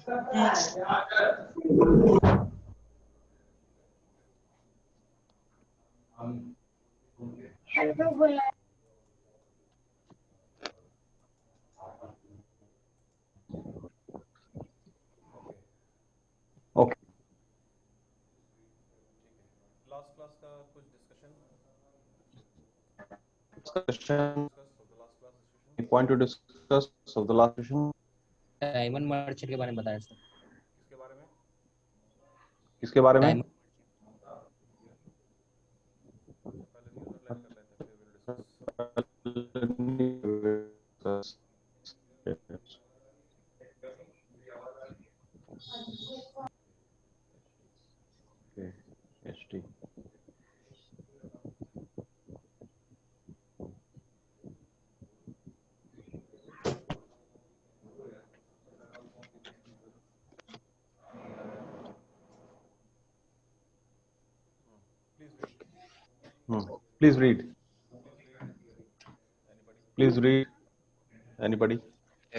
Okay, last class का कुछ discussion point two discuss of the last session. Diamond merchant के बारे में बताया सर। किसके बारे में? किसके बारे में? डायमंड पहले न्यूज़ हेडलाइन कर लेते हैं, फिर will discuss. HT Please read. Please read. Anybody?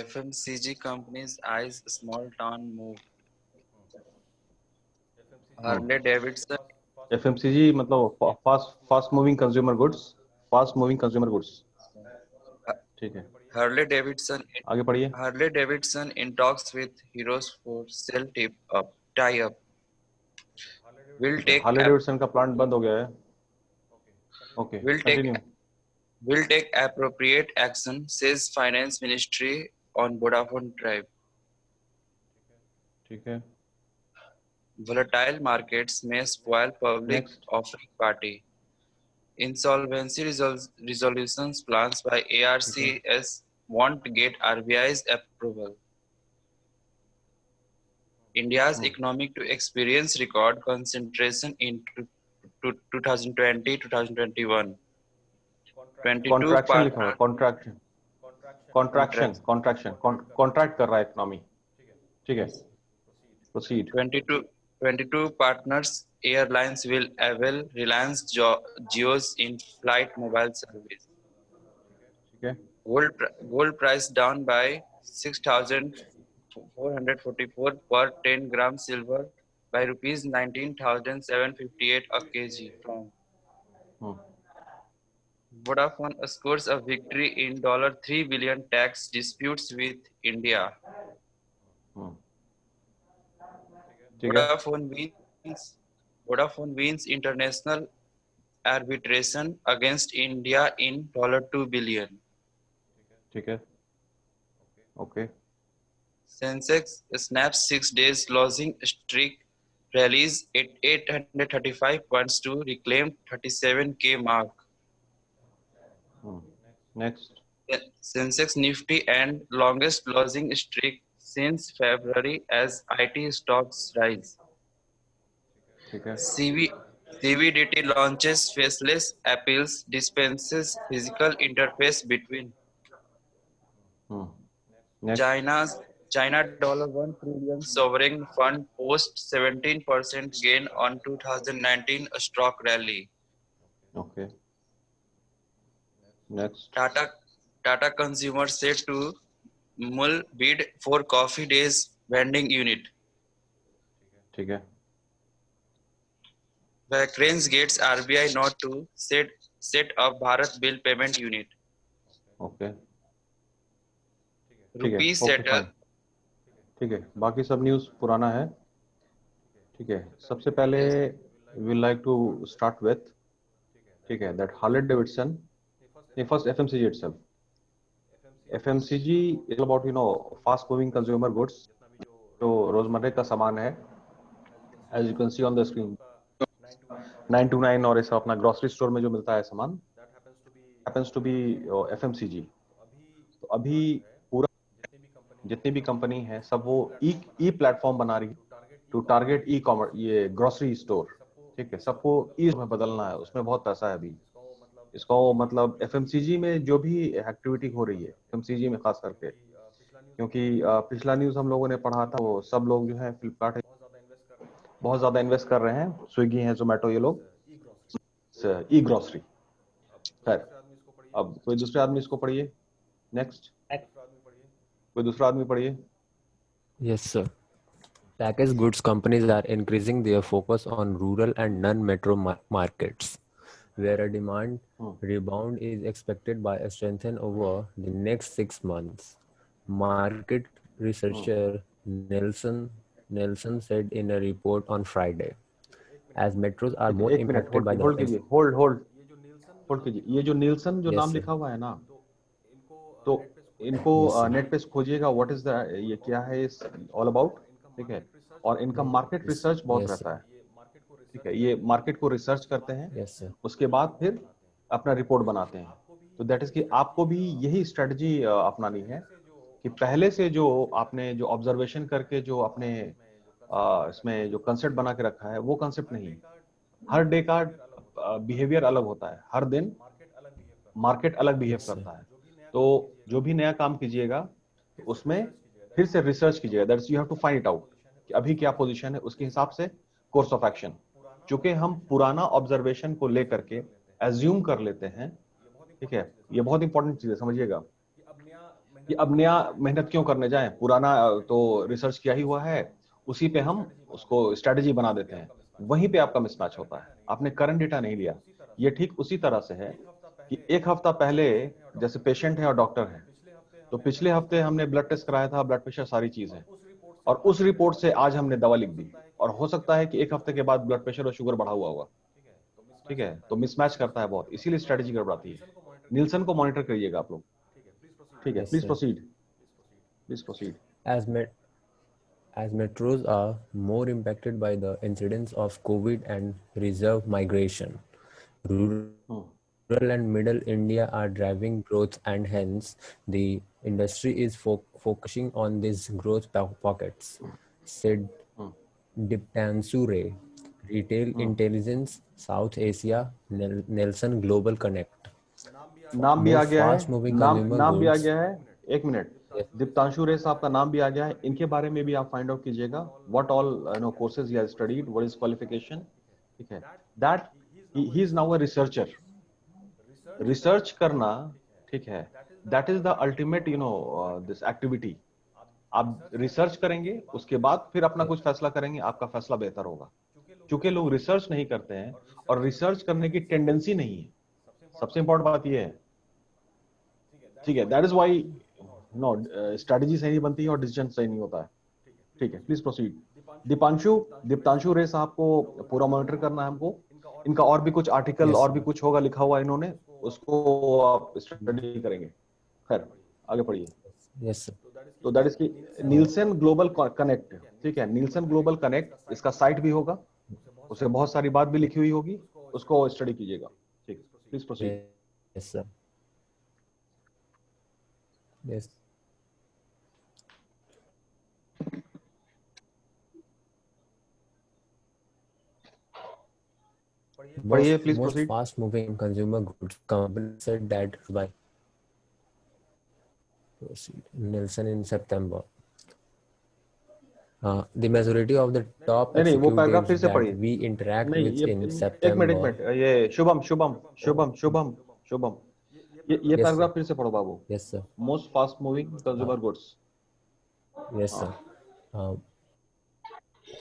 FMCG companies eyes small town move. FMCG Harley Davidson. FMCG मतलब fast moving consumer goods. Fast moving consumer goods. ठीक है, Harley Davidson. आगे पढ़िए। Harley Davidson in talks with Heroes for sell tie up. Will take Harley Davidson का plant बंद हो गया है। Okay, continue. will take appropriate action, says Finance Ministry on Vodafone Drive. ठीक है, Volatile markets may spoil public Next. offering party. Insolvency resolutions plans by ARCS won't get RBI's approval. India's economic to experience record concentration in 2020-2021. 22 contraction लिखा हुआ है, contraction contract कर रहा है economy. ठीक है, proceed. 22 partners airlines will avail Reliance Jio's in-flight mobile service. ठीक है, Gold price down by 6,444 per 10 gram silver by rupees 19,758 a kg from. Vodafone scores a victory in $3 billion tax disputes with India. Vodafone wins international arbitration against India in $2 billion. ठीक है, okay. Sensex snaps 6 days losing streak, rallies at 835 points to reclaim 37K mark. Next. Sensex Nifty and longest losing streak since February as IT stocks rise. ठीक है, CBDT launches faceless appeals, dispenses physical interface between. Next. China $1 trillion sovereign fund post 17% gain on 2019 stock rally. Okay. Next. Tata Consumer said to Mul bid for Coffee Days vending unit. ठीक है, Cranes gets RBI not to set up Bharat bill payment unit. Okay, Rupees settle. ठीक है, बाकी सब news पुराना है। ठीक है, सबसे पहले we like to start with, ठीक है, that Harley Davidson, first FMCG itself. FMCG is about fast moving consumer goods, जो रोजमर्रे का सामान है, as you can see on the screen, 929 और ऐसा अपना ग्रोसरी स्टोर में जो मिलता है सामान, happens to be FMCG. तो अभी पूरा जितनी भी कंपनी है सब वो ई प्लेटफॉर्म बना रही है टू टारगेट ई कॉमर्स, ये ग्रोसरी स्टोर। ठीक है, सबको ई में बदलना है, उसमें बहुत पैसा है अभी। इसको मतलब FMCG में जो भी एक्टिविटी हो रही है FMCG में खास करके, क्योंकि पिछला न्यूज़ हम लोगों ने पढ़ा था, वो सब लोग जो है फ्लिपकार्ट बहुत ज़्यादा इन्वेस्ट कर रहे हैं, स्विगी है, जोमेटो, ये लोग ई ग्रोसरी। खैर, अब कोई दूसरे आदमी इसको पढ़िए। नेक्स्ट, कोई दूसरा आदमी पढ़िए। Yes sir. Packaged goods companies are increasing their focus on rural and non-metro markets, where a demand rebound is expected by a strengthen over the next 6 months. Market researcher Nelson said in a report on Friday, as metros are ठीक है, more एक minute impacted by hold the कीजिए, hold hold ये जो Nielsen hold कीजिए। ये जो Nielsen जो yes नाम sir, लिखा हुआ है ना, इनको तो नेट पे खोजिए इनको yes sir, नेट पे खोजिएगा, व्हाट इज द, ये क्या है इस ऑल अबाउट, इनका ठीक है। मार्केट रिसर्च और बहुत इनका रहता है, मार्केट yes रिसर्च बहुत yes sir, रहता है, ये मार्केट को ठीक रिसर्च है। ये करते मार्केट को रिसर्च करते हैं, yes sir, उसके बाद फिर अपना रिपोर्ट बनाते हैं। तो दैट इज कि आपको भी यही स्ट्रेटजी अपनानी है कि पहले से जो आपने जो ऑब्जर्वेशन करके जो अपने इसमें जो कंसेप्ट बना के रखा है, वो कंसेप्ट नहीं। हर डे का बिहेवियर अलग होता है, हर दिन मार्केट अलग बिहेव yes sir, करता है। तो जो भी नया काम कीजिएगा, तो उसमें फिर से रिसर्च कीजिएगा, that's you have to find it out कि अभी क्या पोजीशन है, उसके हिसाब से कोर्स ऑफ एक्शन। चूंकि हम पुराना ऑब्जर्वेशन को लेकर के एज्यूम कर लेते हैं, ठीक है, ये बहुत इंपॉर्टेंट चीज है, समझिएगा। कि अब नया मेहनत क्यों करने जाएं, पुराना तो रिसर्च किया ही हुआ है, उसी पे हम उसको स्ट्रेटेजी बना देते हैं, वहीं पे आपका मिसमैच होता है, आपने करंट डेटा नहीं लिया। ये ठीक उसी तरह से है कि एक हफ्ता पहले जैसे पेशेंट है और डॉक्टर है, तो पिछले हफ्ते हमने ब्लड टेस्ट कराया था, ब्लड प्रेशर सारी चीज है, और उस रिपोर्ट से आज हमने दवा लिख दी, और हो सकता है कि एक हफ्ते के बाद ब्लड प्रेशर और शुगर बढ़ा हुआ होगा, ठीक है। तो मिसमैच करता है बहुत, इसीलिए स्ट्रेटेजी गड़बड़ाती है। नीलसन को मॉनिटर करिएगा आप लोग, ठीक है। yes please sir. Proceed, please proceed. As metros are more impacted by the incidence of COVID and reserve migration, rural and middle India are driving growth, and hence the industry is focusing on these growth pockets, said Diptanshu Ray, Retail Intelligence South Asia, Nelson Global Connect. नाम भी आ Most गया है, fast-moving नाम consumer नाम भी आ goods. गया है, एक मिनट। दीप्तांशु रे साहब का नाम भी आ गया है, इनके बारे में भी आप फाइंड आउट कीजिएगा, what all know courses he has studied, what is qualification, ठीक है। That he is now a researcher. Research करना, ठीक है, that is the ultimate this activity. आप रिसर्च करेंगे, उसके बाद फिर अपना कुछ फैसला करेंगे, आपका फैसला बेहतर होगा। क्योंकि लोग रिसर्च नहीं करते हैं और रिसर्च करने की टेंडेंसी नहीं है, सबसे इंपॉर्टेंट बात यह है, ठीक है। That is why no strategy सही नहीं बनती है और डिसीजन सही नहीं होता है, ठीक है। Please proceed. दीप्तांशु रे साहब को पूरा मॉनिटर करना है हमको। इनका और भी कुछ आर्टिकल Yes, और sir. भी कुछ होगा लिखा हुआ इन्होंने, उसको आप स्टडी करेंगे। खैर, आगे पढ़िए। Yes, sir. तो दैट इज की नीलसन ग्लोबल कनेक्ट, ठीक है। नीलसन ग्लोबल कनेक्ट, इसका साइट भी होगा, उसमें बहुत सारी बात भी लिखी हुई होगी, उसको स्टडी कीजिएगा, ठीक। Please proceed. Yes, sir. Yes. पढ़िए, please Most proceed. fast-moving consumer goods company said that by Nielsen in September. The majority of the top नहीं नहीं, वो पैराग्राफ फिर executives से that पढ़िए। we interact नहीं, with ये in एक मिनट, September. ये शुभम शुभम शुभम शुभम शुभम, ये Yes, sir. पैराग्राफ फिर से पढ़ो बाबू। Yes, sir. Most fast moving consumer goods. Yes, sir.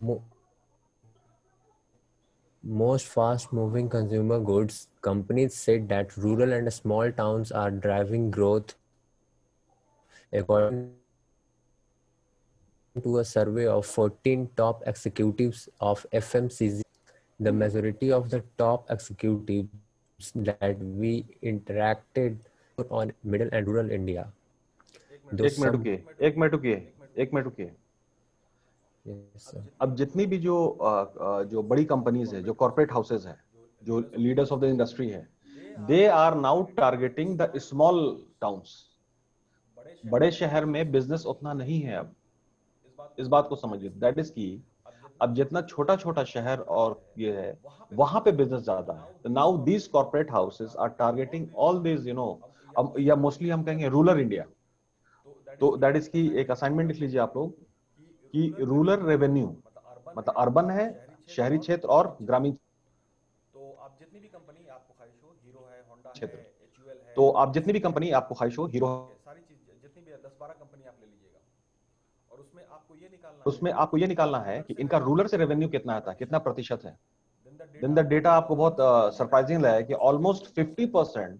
Mo Most fast-moving consumer goods companies said that rural and small towns are driving growth, according to a survey of 14 top executives of FMCG. The majority of the top executives that we interacted on middle and rural India. Though एक minute some, रुकिए, एक minute रुकिए, एक minute रुकिए। yes, sir. अब जितनी भी जो बड़ी कंपनीज है, जो कॉर्पोरेट हाउसेज है, जो लीडर्स ऑफ द इंडस्ट्री है, they are now targeting the small towns. बड़े शहर में बिजनेस उतना नहीं है अब, इस बात को समझिए। दैट इज की अब जितना छोटा छोटा शहर और ये है, वहां पे बिजनेस ज्यादा है। तो now these corporate houses are targeting all this, अब या मोस्टली हम कहेंगे रूरल इंडिया। तो दैट इज की एक असाइनमेंट लिख लीजिए आप लोग कि रूरल रेवेन्यू, मतलब अर्बन है, शहरी क्षेत्र और ग्रामीण क्षेत्र। तो आप जितनी भी कंपनी आपको ख्वाहिश हो, हीरो सारी चीज जितनी भी 10-12 कंपनी आप ले लीजिएगा और उसमें आप आपको ये निकालना उसमें आपको ये निकालना है कि इनका रूरल से रेवेन्यू कितना आता है, कितना प्रतिशत है। है देन द डेटा आपको बहुत सरप्राइजिंग है कि almost 50%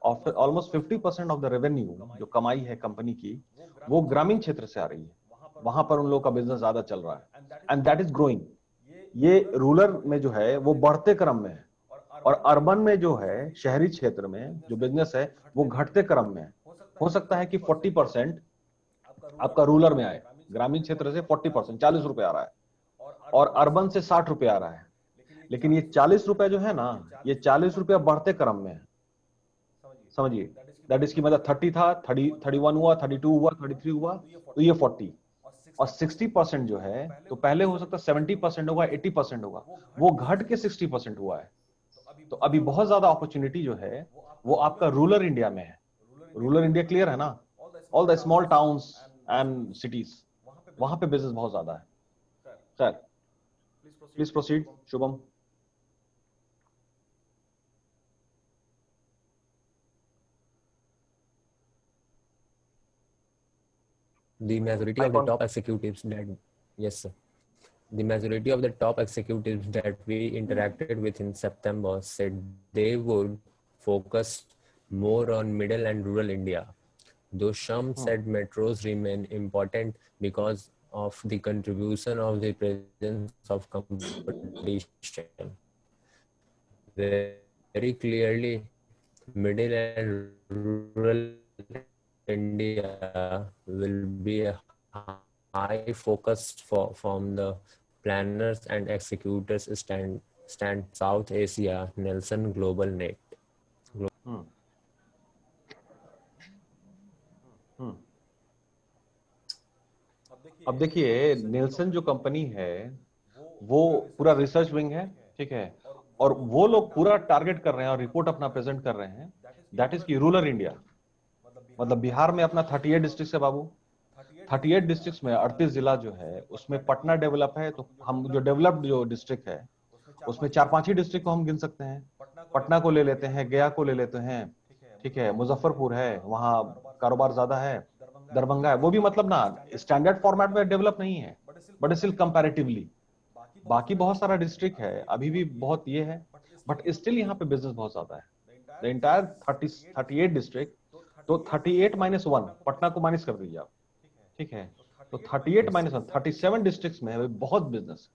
almost 50% of the revenue जो कमाई है कंपनी की, वो ग्रामीण क्षेत्र से आ रही है। वहां पर उन लोगों का बिजनेस ज्यादा चल रहा है एंड दैट इज ग्रोइंग। ये रूरल में जो है वो बढ़ते क्रम में है, और अर्बन में जो है शहरी क्षेत्र में जो बिजनेस है वो घटते क्रम में है। हो सकता है कि 40% आपका रूरल में आए, ग्रामीण क्षेत्र से 40% 40 रुपए आ रहा है, और अर्बन से 60 रुपए आ रहा है। लेकिन ये 40 रुपए जो है ना, ये 40 रुपया बढ़ते क्रम में है। समझिए, दैट इज की मतलब 30 था, 31 हुआ, 32 हुआ, 33 हुआ, तो ये 40, और 60% जो है, तो पहले हो सकता है 70% होगा, 80% होगा, वो घट के 60% हुआ है। तो अभी बहुत ज्यादा अपॉर्चुनिटी जो है वो आपका रूरल इंडिया में है। रूरल इंडिया क्लियर है ना, all the small towns and cities, वहां पे बिजनेस बहुत ज्यादा है। Sir please proceed Shubham. The majority of the top executives that, yes, sir. The majority of the top executives that we interacted with in September said they would focus more on middle and rural India. Though some said metros remain important because of the contribution of the presence of competition. Very clearly, middle and rural India will be a high focus from the planners and executors stand South Asia Nelson Global Net. अब देखिए, Nelson जो company है वो पूरा research wing है, ठीक है, और वो लोग पूरा टारगेट कर रहे हैं और रिपोर्ट अपना प्रेजेंट कर रहे हैं, दैट इज की रूरल इंडिया। मतलब बिहार में अपना 38 डिस्ट्रिक्ट है बाबू, 38 डिस्ट्रिक्ट में 38 जिला जो है उसमें पटना डेवलप है, तो हम जो डेवलप्ड जो डिस्ट्रिक्ट है उसमें 4-5 ही डिस्ट्रिक्ट को हम गिन सकते हैं। पटना को ले लेते हैं, गया को ले लेते हैं, ठीक है, मुजफ्फरपुर है, वहां कारोबार ज्यादा है, दरभंगा है, वो भी मतलब ना स्टैंडर्ड फॉर्मेट में डेवलप नहीं है, बट स्टिल कंपैरेटिवली। बाकी बहुत सारा डिस्ट्रिक्ट है, अभी भी बहुत ये है, बट स्टिल यहाँ पे बिजनेस बहुत ज्यादा है। द इंटायर 38 डिस्ट्रिक्ट, तो 38 -1 पटना को माइनस कर दीजिए आप, ठीक है, तो 38 -1 37 डिस्ट्रिक्ट्स में है, बहुत बिजनेस।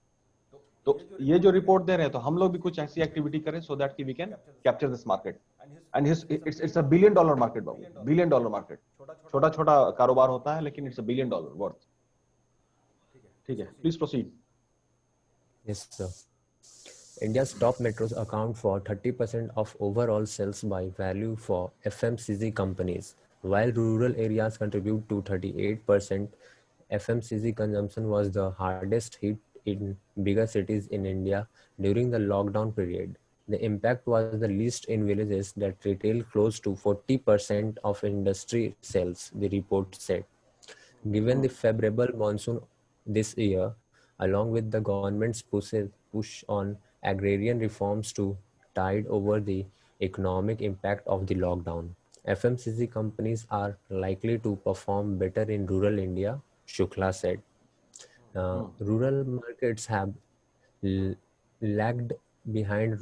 तो ये जो रिपोर्ट दे रहे हैं, तो हम लोग भी कुछ ऐसी एक्टिविटी करें सो दैट कि we can capture this market, and it's a $1 billion market बाबू, $1 बिलियन मार्केट। छोटा छोटा कारोबार होता है लेकिन इट्स अ $1 बिलियन वर्थ। ठीक है, please proceed. Yes, sir. India's top metros account for 30% of overall sales by value for FMCG companies, while rural areas contribute to 38%. FMCG consumption was the hardest hit in bigger cities in India during the lockdown period. The impact was the least in villages that retail close to 40% of industry sales, the report said. Given the favorable monsoon this year, along with the government's push on agrarian reforms to tide over the economic impact of the lockdown, FMCG companies are likely to perform better in rural India, Shukla said. Rural markets have lagged behind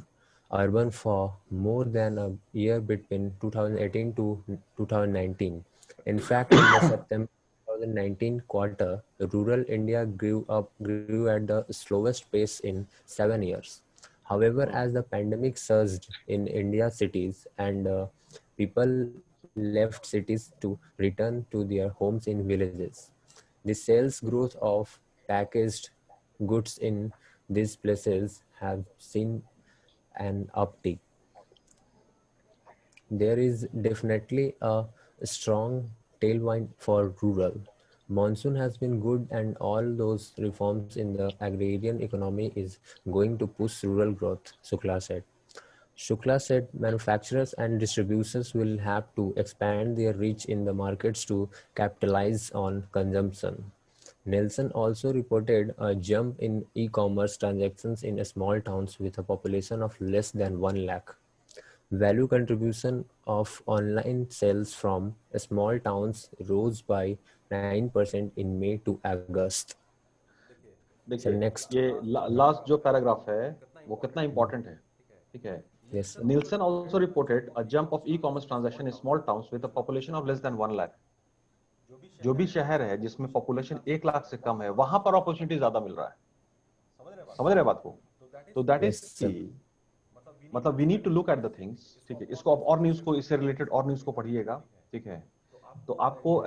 urban for more than a year between 2018 to 2019. In fact, in the September 2019 quarter, rural India grew at the slowest pace in 7 years. However, as the pandemic surged in India cities and people left cities to return to their homes in villages, the sales growth of packaged goods in these places have seen an uptick. There is definitely a strong tailwind for rural. Monsoon has been good, and all those reforms in the agrarian economy is going to push rural growth, Shukla said. Shukla said manufacturers and distributors will have to expand their reach in the markets to capitalize on consumption. Nelson also reported a jump in e-commerce transactions in small towns with a population of less than 1 lakh. Value contribution of online sales from small towns rose by 9% in May to August. So देखिए next, ये last जो paragraph है वो कितना important है, ठीक है. yes, sir. Nielsen also reported a jump of e-commerce transaction in small towns with a population of less than 1 lakh. जो भी शहर है जिसमें पॉपुलेशन 1 लाख से कम है वहां पर अपॉर्चुनिटी ज्यादा मिल रहा है. समझ रहे बात को? तो दैट इज Yes, sir. मतलब we need to look at the things, ठीक है. इसको आप और न्यूज को, इससे रिलेटेड और न्यूज को पढ़िएगा, ठीक है. तो आपको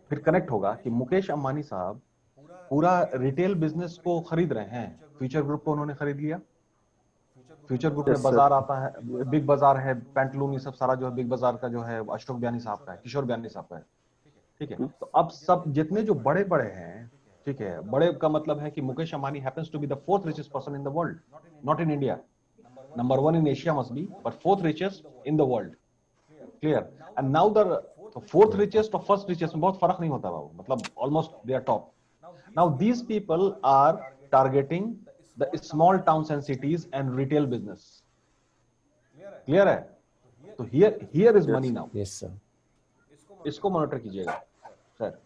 फिर कनेक्ट होगा कि मुकेश अंबानी साहब पूरा रिटेल बिजनेस को खरीद रहे हैं. फ्यूचर ग्रुप को उन्होंने खरीद लिया. फ्यूचर ग्रुप में बाजार आता है, बिग बाजार है, पैंटलून, ये सब सारा जो है बिग बाजार का जो है अशोक बयानी साहब का है, किशोर बयानी साहब का है, ठीक है. तो अब सब जितने जो बड़े बड़े हैं, ठीक है, बड़े का मतलब है कि Mukesh Ambani happens to be the fourth richest person in the world, not in India. Number 1 in Asia must be, but fourth richest in the world. Clear? And now the fourth richest और फर्स्ट रिचेस्ट में बहुत फर्क नहीं होता बाबू, मतलब almost they are top. Now these people are targeting the small towns and cities and retail business. Clear है? तो here is money now. Yes, sir. इसको मॉनिटर कीजिएगा सर.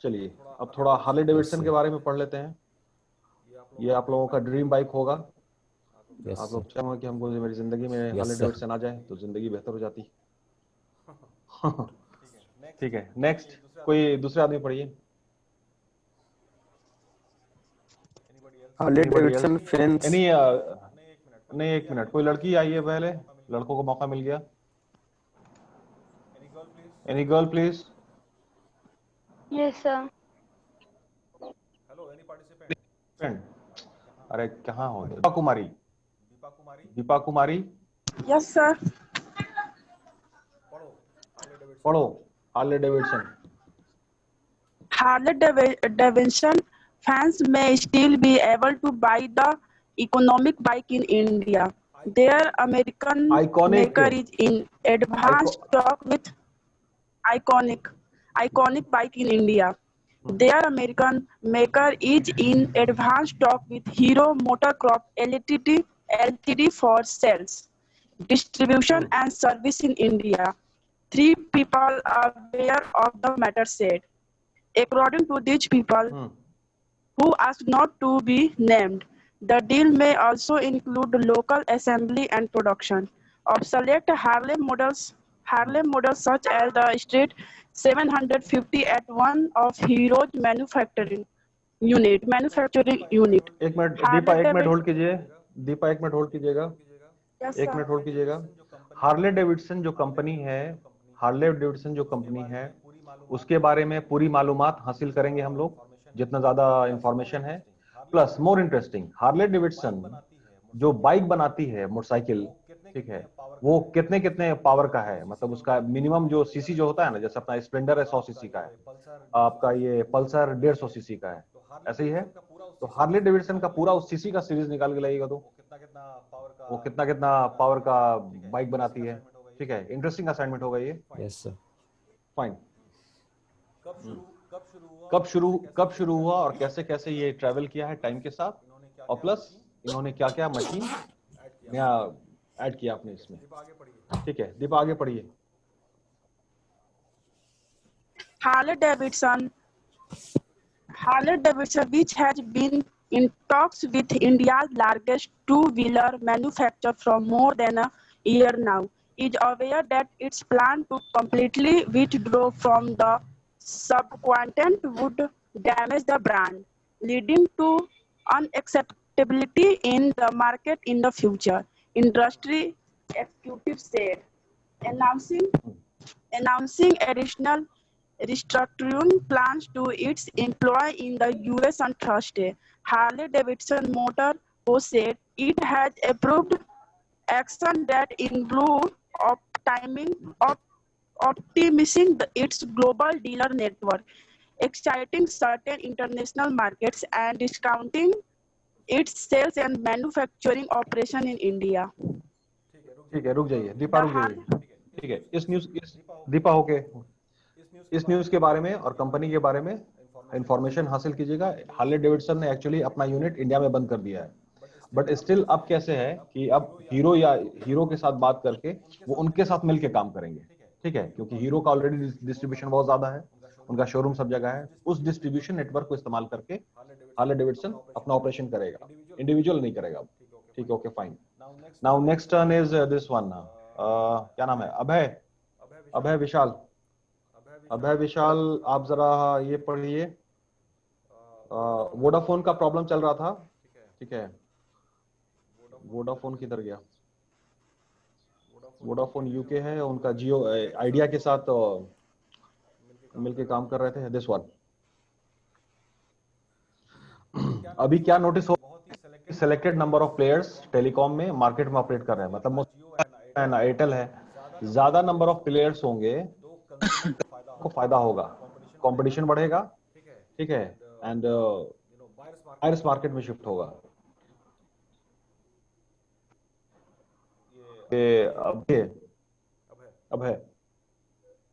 चलिए अब थोड़ा हार्ले डेविडसन के बारे में पढ़ लेते हैं. ये आप लोगों का ड्रीम बाइक होगा. Yes, आप sir. लोग चाहेंगे कि हमको मेरी जिंदगी में Yes, हार्ले sir. डेविडसन आ जाए तो जिंदगी बेहतर हो जाती. ठीक है, नेक्स्ट कोई दूसरे आदमी पढ़िए. हार्ले डेविडसन फैंस नहीं, एक मिनट, कोई लड़की आई है पहले, लड़कों को मौका मिल गया. Any girl please. Yes, sir. Hello any participant. अरे कहाँ हो? दीपा कुमारी. दीपा कुमारी दीपा कुमारी Yes, sir. पढ़ो हार्ले डेविडसन. पढ़ो Harley Davidson. Harley Davidson fans may still be able to buy the economic bike in India. Their American Iconic. maker is in advanced talk with iconic bike in India. Their American maker is in advanced talk with Hero Motorcorp Ltd for sales, distribution and service in India. 3 people are aware of the matter said. According to these people, who asked not to be named, the deal may also include local assembly and production of select Harley models such as the Street 750 at one of Hero's manufacturing unit. एक minute Deepa, एक minute hold कीजिए. दीपा एक minute hold कीजिएगा. Yes, एक sir. Minute hold कीजिएगा. Harley Davidson जो company है, Harley Davidson जो कंपनी है, उसके बारे में पूरी मालूमात हासिल करेंगे हम लोग, जितना ज्यादा इंफॉर्मेशन है. Plus more interesting, Harley Davidson जो बाइक बनाती है, मोटरसाइकिल, ठीक है, वो कितने कितने पावर का है, मतलब उसका मिनिमम जो सीसी जो होता है ना, जैसे अपना स्प्लेंडर है 100 सीसी का है, आपका ये पल्सर 150 सीसी का है, ऐसे ही है. तो हार्ले डेविडसन का पूरा उस सीसी का सीरीज निकाल के लाइएगा तो वो कितना कितना पावर का बाइक बनाती है. ठीक है, इंटरेस्टिंग असाइनमेंट होगा ये. Yes, sir. फाइन. कब शुरू हुआ और कैसे कैसे ये ट्रैवल किया है टाइम के साथ, और प्लस इन्होंने क्या क्या मशीन नया ऐड किया आपने इसमें. ठीक है, दीपा आगे पढ़िए. Harley Davidson, which has been in talks with India's largest two-wheeler manufacturer for more than a year now, is aware that its plan to completely withdraw from the subcontinent would damage the brand, leading to unacceptability in the market in the future, industry executive said, announcing additional restructuring plans to its employees in the US on Thursday. Harley-Davidson Motor Co. said it has approved action that include optimizing its global dealer network, exciting certain international markets, and discounting its sales and manufacturing operation in India. ठीक है, रुक जाइए दीपा, रुक जाइए. ठीक है, इस दीपा होके इस न्यूज के बारे में और कंपनी के बारे में इंफॉर्मेशन हासिल कीजिएगा. हार्ले डेविडसन ने एक्चुअली अपना यूनिट इंडिया में बंद कर दिया है, बट स्टिल अब कैसे है कि अब हीरो या हीरो के साथ बात करके वो उनके साथ मिलके काम करेंगे, ठीक है, क्योंकि हीरो का ऑलरेडी डिस्ट्रीब्यूशन बहुत ज्यादा है, उनका शोरूम सब जगह है, उस डिस्ट्रीब्यूशन नेटवर्क को इस्तेमाल करके हार्ले डेविडसन अपना ऑपरेशन करेगा, इंडिविजुअल नहीं करेगा। ठीक है, okay fine. Now next turn is this one, क्या नाम है, अभय विशाल। अभय विशाल, आप जरा ये पढ़िए। वोडाफोन का प्रॉब्लम चल रहा था, ठीक है, वोडाफोन किधर गया, वोडाफोन यूके है, उनका जियो आइडिया के साथ मिलके काम कर रहे थे, दिस वन। अभी क्या नोटिस हो, selected number of players telecom में मार्केट में ऑपरेट कर रहे हैं, मतलब एयरटेल है, ज्यादा नंबर ऑफ प्लेयर्स होंगे को फायदा होगा, कंपटीशन बढ़ेगा, ठीक है, एंड बायर्स मार्केट में शिफ्ट होगा। अब है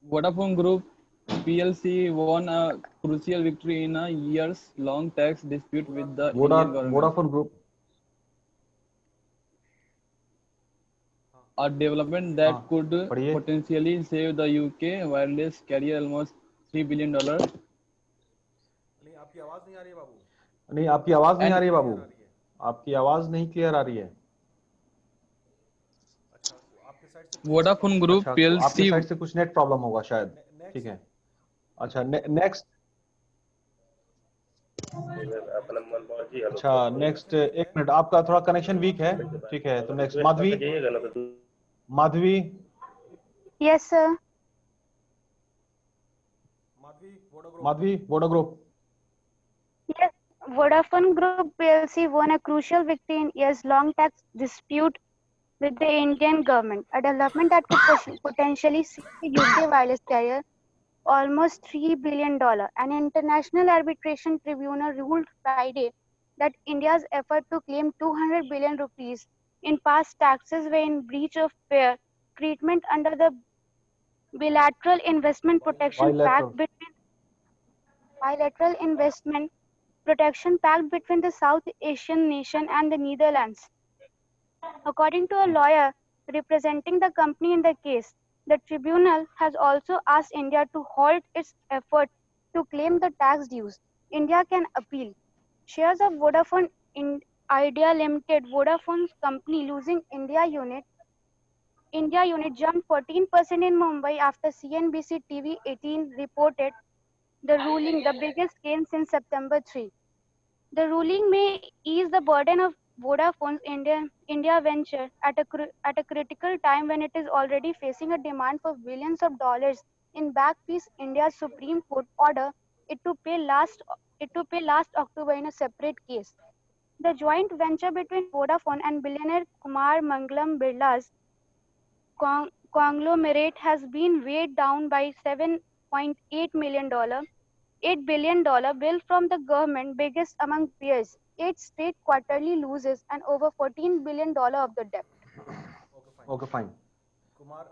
Vodafone Group PLC won a crucial victory in a years-long tax dispute with the Indian government. Vodafone group, A development that could पढ़िए। potentially save the UK wireless carrier almost $3 billion. नहीं, आपकी आवाज नहीं आ रही है बाबू। नहीं, आपकी आवाज नहीं आ रही है बाबू, आपकी आवाज नहीं क्लियर आ रही है। आपके साइड से Vodafone Group आपकी PLC साइड से कुछ नेट प्रॉब्लम होगा शायद, ठीक है। अच्छा नेक्स्ट, अच्छा नेक्स्ट, एक मिनट, आपका थोड़ा कनेक्शन वीक है, ठीक है, तो next Madhavi. Yes, sir. Madhavi Voda group. Yes, Vodafone Group PLC won a crucial victory in years-long tax dispute with the Indian government, a development that could potentially save the UK wireless carrier almost $3 billion. An international arbitration tribunal ruled Friday that India's effort to claim 200 billion rupees in past taxes were in breach of fair treatment under the bilateral investment protection pact between the South Asian nation and the Netherlands. According to a lawyer representing the company in the case, the tribunal has also asked India to halt its effort to claim the tax dues. India can appeal. Shares of Vodafone Idea Limited, Vodafone's company losing India unit jumped 14% in Mumbai after CNBC TV 18 reported the ruling, the biggest gain since September 3. The ruling may ease the burden of Vodafone's India venture at a critical time when it is already facing a demand for billions of dollars in back fees. India's Supreme Court order it to pay last October in a separate case. The joint venture between Vodafone and billionaire Kumar Mangalam Birla's conglomerate has been weighed down by $7.8 billion bill from the government, biggest among peers. 8 straight quarterly losses and over $14 billion of the debt. Okay fine.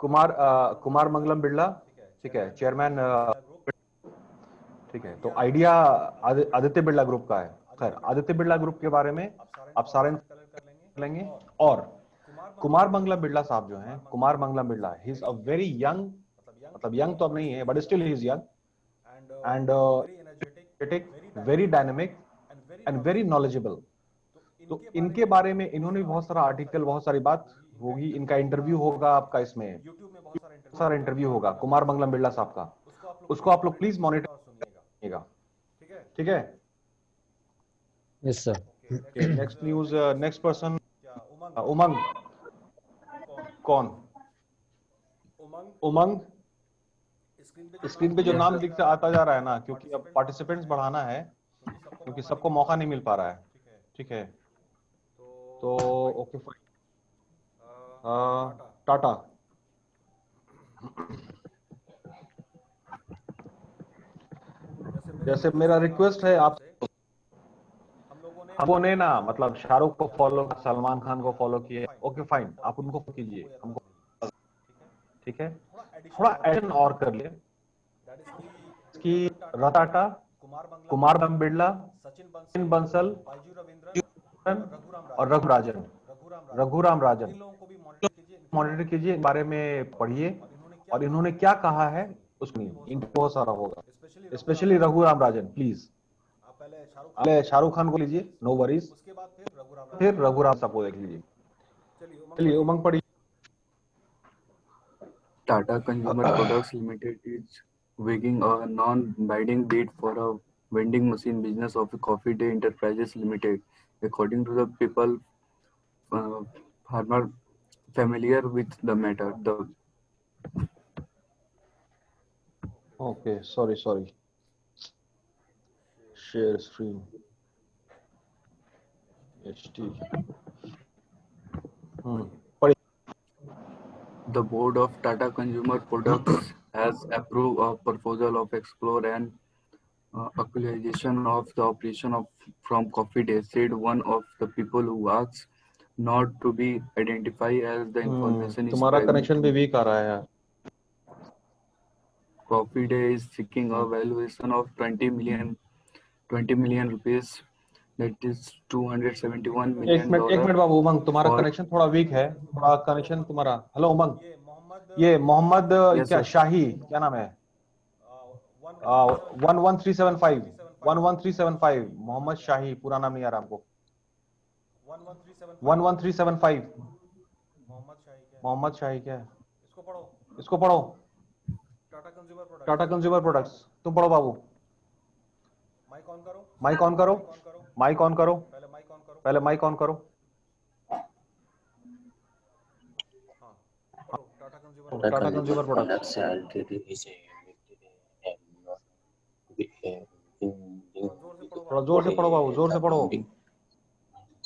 Kumar Mangalam Birla, ठीक है, chairman, ठीक है, तो idea Aditya Birla group का है। खैर, Aditya Birla group के बारे में आप सारे कर लेंगे। और कुमार मंगलम बिरला साहब जो हैं, Kumar Mangalam Birla, he is a very young, मतलब यंग तो अब नहीं है, but still he is young and very dynamic and very knowledgeable. तो इनके बारे में इन्होंने बहुत सारा आर्टिकल, बहुत सारी बात होगी, इनका इंटरव्यू होगा आपका, इसमें बहुत सारा इंटरव्यू होगा कुमार मंगलम बिरला साहब का, उसको आप लोग प्लीज मॉनिटर करिएगा, ठीक है। Yes sir. Next news, next person, Umang. कौन? उमंग। स्क्रीन पे जो नाम लिखते आता जा रहा है ना, क्योंकि अब पार्टिसिपेंट्स बढ़ाना है, क्योंकि सबको मौका नहीं मिल पा रहा है, ठीक है, तो ओके फाइन। टाटा। जैसे मेरा रिक्वेस्ट है आप हमको ने ना, मतलब शाहरुख को फॉलो, सलमान खान को फॉलो किए, ओके फाइन, आप उनको कीजिए, हमको, ठीक है, थोड़ा एक्शन और कर ले कि रटाटा, कुमार बिरला, सचिन बंसल, और रघुराम राजन इन लोगों को भी मॉनिटर कीजिए, मॉनिटर कीजिए, बारे में पढ़िए और इन्होंने क्या कहा है उसको नहीं, बहुत सारा होगा, स्पेशली रघुराम राजन प्लीज। आप पहले पहले शाहरुख खान को लीजिए, नो वरीज, उसके बाद फिर फिर रघुराम साहब को देख लीजिए। चलिए उमंग पढ़िए। Tata Consumer Products Limited is weighing a non-binding bid for a vending machine business of Coffee Day Enterprises Limited. According to the people farmer familiar with the matter, the Okay, sorry. Share screen. HT. पढ़िए। the board of Tata Consumer Products has approved a proposal of explore and acquisition of the operation of from Coffee Day, said one of the people who asked not to be identified as the information is तुम्हारा private. Connection भी week आ रहा है यार। Coffee Day is seeking a valuation of 20 million rupees, that is $271 million. एक minute बाबू उमंग, तुम्हारा connection थोड़ा week है, थोड़ा कनेक्शन तुम्हारा। हेलो उमंग, ये मोहम्मद Yes, क्या sir. शाही, क्या नाम है? 11375 मोहम्मद शाही, पूरा नाम नहीं आ रहा हमको। 11375 मोहम्मद शाही क्या है? इसको पढ़ो। टाटा कंज्यूमर प्रोडक्ट्स, तुम पढ़ो बाबू। माइक ऑन करो। पहले माइक ऑन करो। Tata consumer products. थोड़ा जोर से पढ़ो बाबू, जोर से पढ़ो।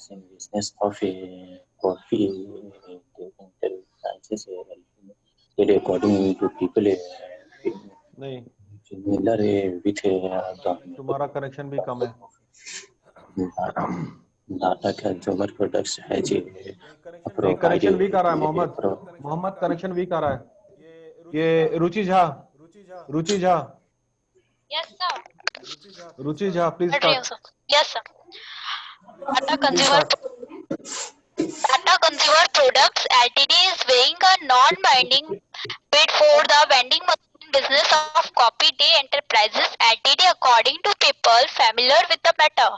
business of a coffee enterprises according to people नहीं, similar with तुम्हारा कनेक्शन भी कम है। Tata Consumer Products has connection weak आ रहा है मोहम्मद कनेक्शन वीक आ रहा है। ये Ruchi Jha Yes, sir. Ruchi Jha please start. Yes, sir. Tata Consumer Products Ltd is weighing a non-binding bid for the vending machine business of Coffee Day Enterprises Ltd. According to people familiar with the matter,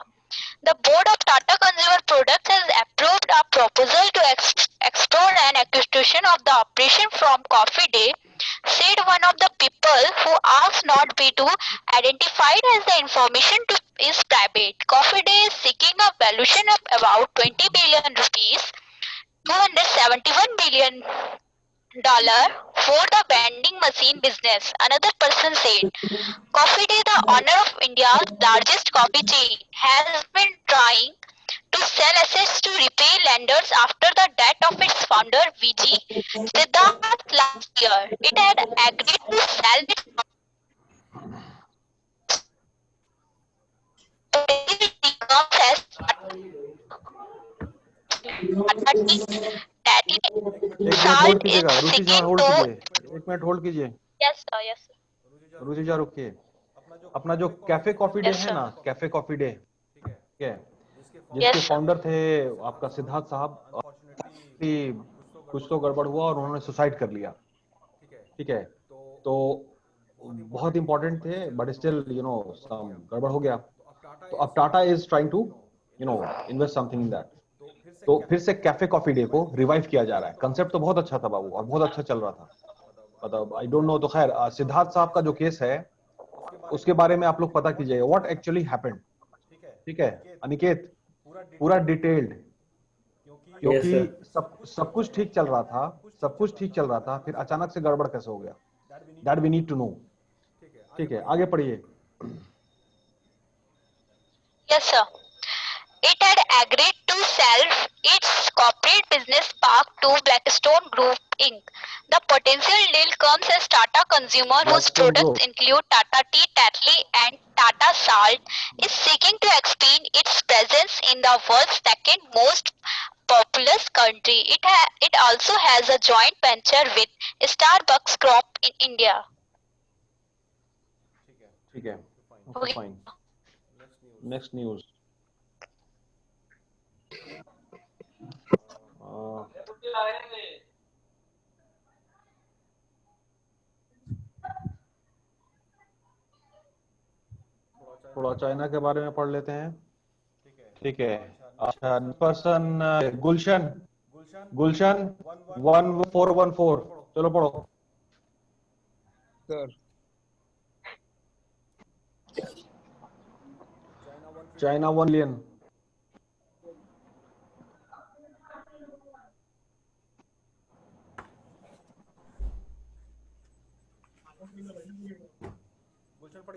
the board of Tata Consumer Products has approved a proposal to explore an acquisition of the operation from Coffee Day, said one of the people who asked not be to identified as the information is private. Coffee Day is seeking a valuation of about 20 billion rupees, $271 million for the vending machine business. Another person said, Coffee Day, the owner of India's largest coffee chain, has been trying to sell assets to repay lenders after the death of its founder VG Siddharth last year. It had agreed to sell its एक minute hold कीजिए। Yes, sir. Yes, sir. Ruchi Jha रुकिए। अपना जो cafe Coffee day है ना, cafe Coffee day, ठीक है, जिसके फाउंडर थे आपका सिद्धार्थ साहब, कुछ तो गड़बड़ हुआ और उन्होंने सुसाइड कर लिया। ठीक है, तो बहुत इंपॉर्टेंट थे बट स्टिल सम गड़बड़ हो गया। तो अब Tata is trying to invest something in that. तो फिर से कैफे कॉफी डे को रिवाइव किया जा रहा है। कंसेप्ट तो बहुत अच्छा था बाबू और बहुत अच्छा चल रहा था, मतलब आई डोंट नो। तो खैर सिद्धार्थ साहब का जो केस है उसके बारे में आप लोग पता कीजिएगा, व्हाट एक्चुअली हैपेंड। ठीक है अनिकेत, पूरा डिटेल्ड, क्योंकि सब कुछ ठीक चल रहा था, फिर अचानक से गड़बड़ कैसे हो गया, that we need to know. ठीक है, आगे पढ़िए। Yes, sir. It had agreed to sell its corporate business park to Blackstone Group Inc. The potential deal comes as Tata Consumer, whose products include Tata Tea, Tetley, and Tata Salt, is seeking to expand its presence in the world's second most populous country. It also has a joint venture with Starbucks Corp in India. ठीक है, okay, fine. Next news. थोड़ा China के बारे में पढ़ लेते हैं। ठीक है। अच्छा, पर्सन गुलशन गुलशन 1414, चलो पढ़ो। Sir China 1 million.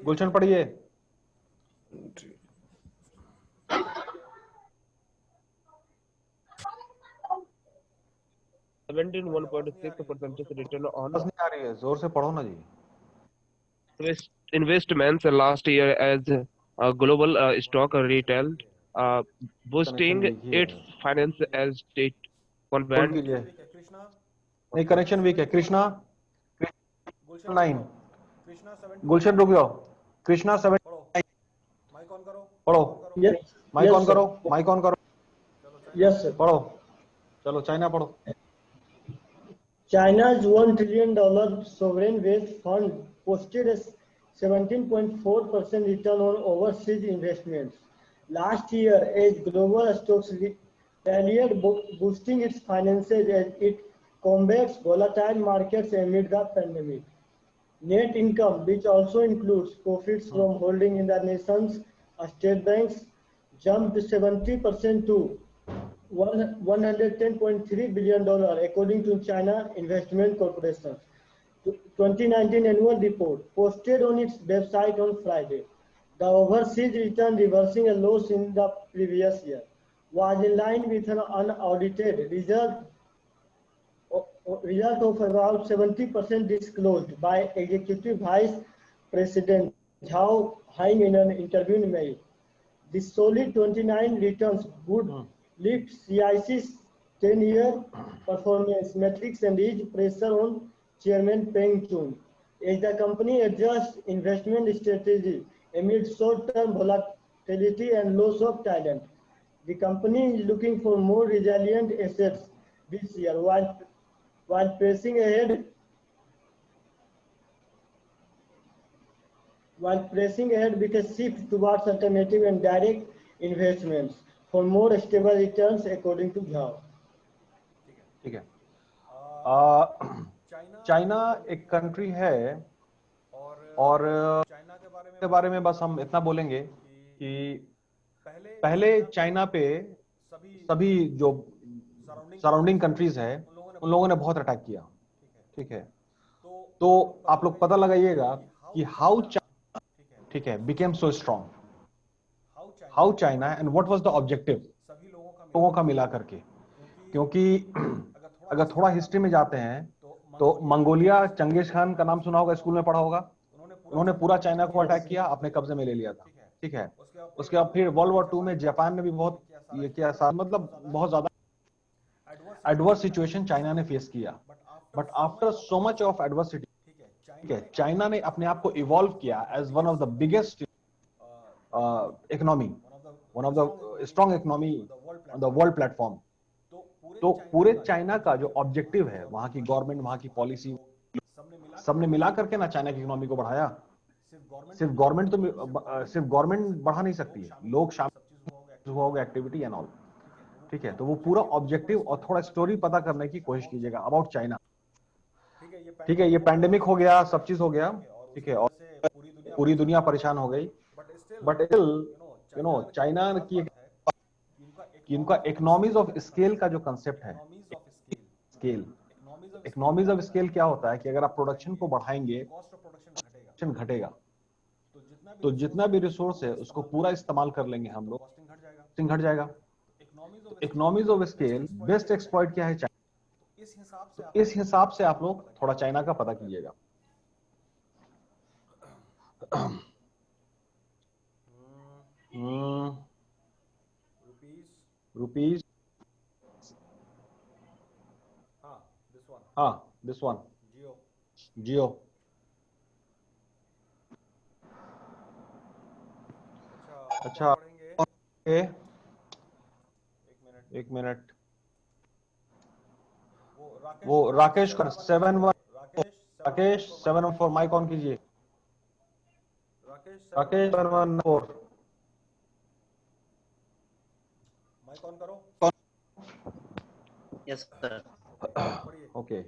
गुलशन पढ़िए। 1.6% return on नहीं आ रही है, जोर से पढ़ो ना जी। investments last year as global stock retail, boosting connection weak ही है, its finance as state hold convent. कीजिए। नहीं, कनेक्शन वीक है। कृष्णा 9, गुलशन रुक जाओ। कृष्णा 7, पढ़ो। माइक ऑन करो, माइक ऑन करो। Yes sir. पढ़ो, चलो चाइना पढ़ो। China's $1 trillion sovereign wealth fund posted a 17.4% return on overseas investments last year as global stocks rallied, boosting its finances as it combats volatile markets amid the pandemic. Net income, which also includes profits from holding in the nation's state banks, jumped 70% to $110.3 billion, according to China Investment Corporation. 2019 annual report posted on its website on Friday. The overseas return, reversing a loss in the previous year, was in line with an unaudited result of about 70% disclosed by Executive Vice President Zhao Haing in an interview in May. The solid 29 returns would lift CIC's 10-year performance metrics and ease pressure on Chairman Peng Chun as the company adjusts investment strategy amid short-term volatility and loss of talent. The company is looking for more resilient assets this year while pressing ahead with a shift towards alternative and direct investments for more stable returns, according to Zhao. ठीक है। China एक country है और के बारे में बस हम इतना बोलेंगे कि पहले चाइना पे सभी जो सराउंडिंग कंट्रीज है उन लोगों ने बहुत अटैक किया। ठीक है, तो आप लोग पता लगाइएगा कि हाउ ठीक है became so strong, how China and what was the objective लोगों का मिला करके। क्योंकि अगर थोड़ा हिस्ट्री में जाते हैं तो मंगोलिया, चंगेज खान का नाम सुना होगा, स्कूल में पढ़ा होगा। उन्होंने पूरा चाइना को अटैक किया, अपने कब्जे में ले लिया था। ठीक है, उसके बाद फिर वर्ल्ड वॉर 2 में जापान ने भी बहुत ये किया, मतलब बहुत ज्यादा एडवर्स सिचुएशन चाइना ने फेस किया। But after so much of adversity, ठीक है, चाइना ने अपने आप को इवॉल्व किया as one of the biggest economy, one of the strong economy on the world platform. तो पूरे चाइना का जो ऑब्जेक्टिव है, वहां की गवर्नमेंट, वहां की पॉलिसी, सबने मिला करके ना चाइना की इकोनॉमी को बढ़ाया। सिर्फ गवर्नमेंट बढ़ा नहीं सकती है, लोग शामिल हुआ होगा, एक्टिविटी एंड ऑल। ठीक है, तो वो पूरा ऑब्जेक्टिव और थोड़ा स्टोरी पता करने की कोशिश कीजिएगा अबाउट चाइना। ठीक है, ये पैंडेमिक हो गया, सब चीज हो गया। ठीक है, और पूरी दुनिया परेशान हो गई। बट स्टिल चाइना की इनका इकोनॉमीज ऑफ स्केल का जो कंसेप्ट है, स्केल, इकोनॉमीज ऑफ स्केल क्या होता है कि अगर आप प्रोडक्शन को बढ़ाएंगे, प्रोडक्शन घटेगा, तो जितना भी रिसोर्स है उसको पूरा इस्तेमाल कर लेंगे हम लोग, कॉस्टिंग घट जाएगा। Economies of scale best exploit क्या है चाइना, तो इस हिसाब से आप लोग थोड़ा चाइना का पता कीजिएगा। रुपीज, हाँ दिस वन, जियो। अच्छा, एक मिनट, वो राकेश कर 7-1 राकेश 7-4 माइक ऑन कीजिए राकेश 7-1-4 माइक ऑन करो Yes, sir. Okay.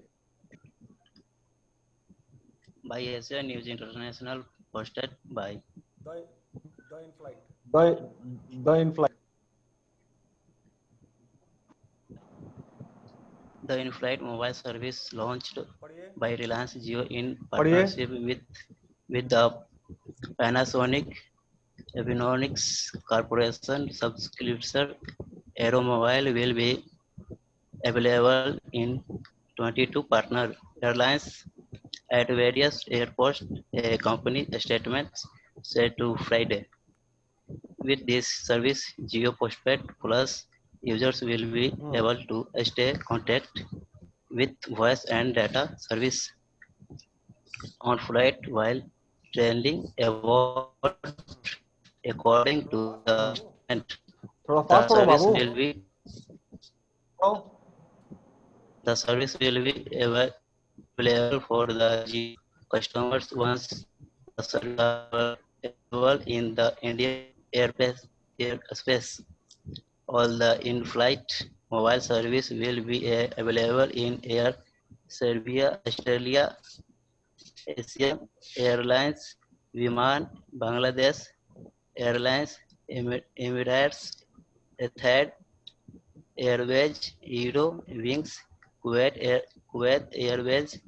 By Asia News International, posted by the in flight. The in-flight. The in-flight mobile service launched by Reliance Jio in partnership with the Panasonic Avionics Corporation subscription Aero Mobile will be available in 22 partner airlines at various airports, a company statement said to Friday. With this service, Jio Postpaid Plus users will be able to stay in contact with voice and data service on flight while traveling abroad, according to the statement. The service will be available for the Jio customers once the service are available in the Indian airspace. All the in-flight mobile service will be available in Air Serbia, Australia, Asia Airlines, Viman, Bangladesh Airlines, Emirates, Etihad Airways, Euro Wings, Kuwait Airways,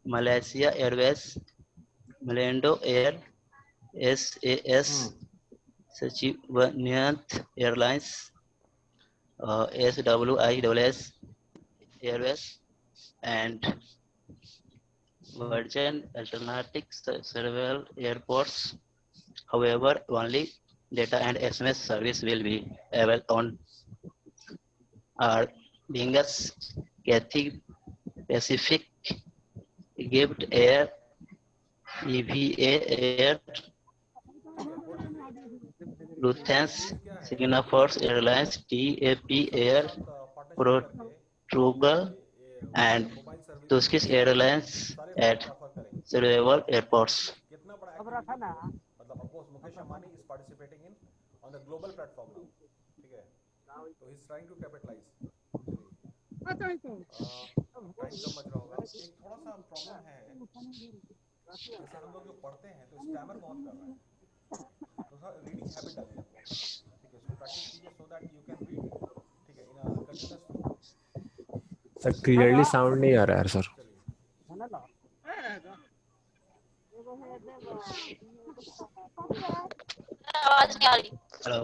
Malaysia Airways, Malendo Air, SAS, Sachivanant Airlines, SWIWS Airways, and Virgin Atlantic several airports. However, only data and SMS service will be available on Aer Lingus, Cathay Pacific, Egypt Air, EVA Air, Lufthansa, Singapore Airlines, TAP Air, Portugal, and Turkish Airlines at several airports. मतलब of course Mukesh Ambani is participating in on the global platform now. ठीक है तो he is trying to capitalize. Time कम बच रहा होगा एक थोड़ा सा प्रॉब्लम है जैसे हम लोग जो पढ़ते हैं तो स्टैमर बहुत कर रहा है तो थोड़ा रीडिंग हैबिट डालिए आप लोग ठीक है इसको प्रैक्टिस कीजिए so that you can read ठीक है in a continuous flow sir clearly sound नहीं आ रहा है सर आवाज नहीं आ रही हेलो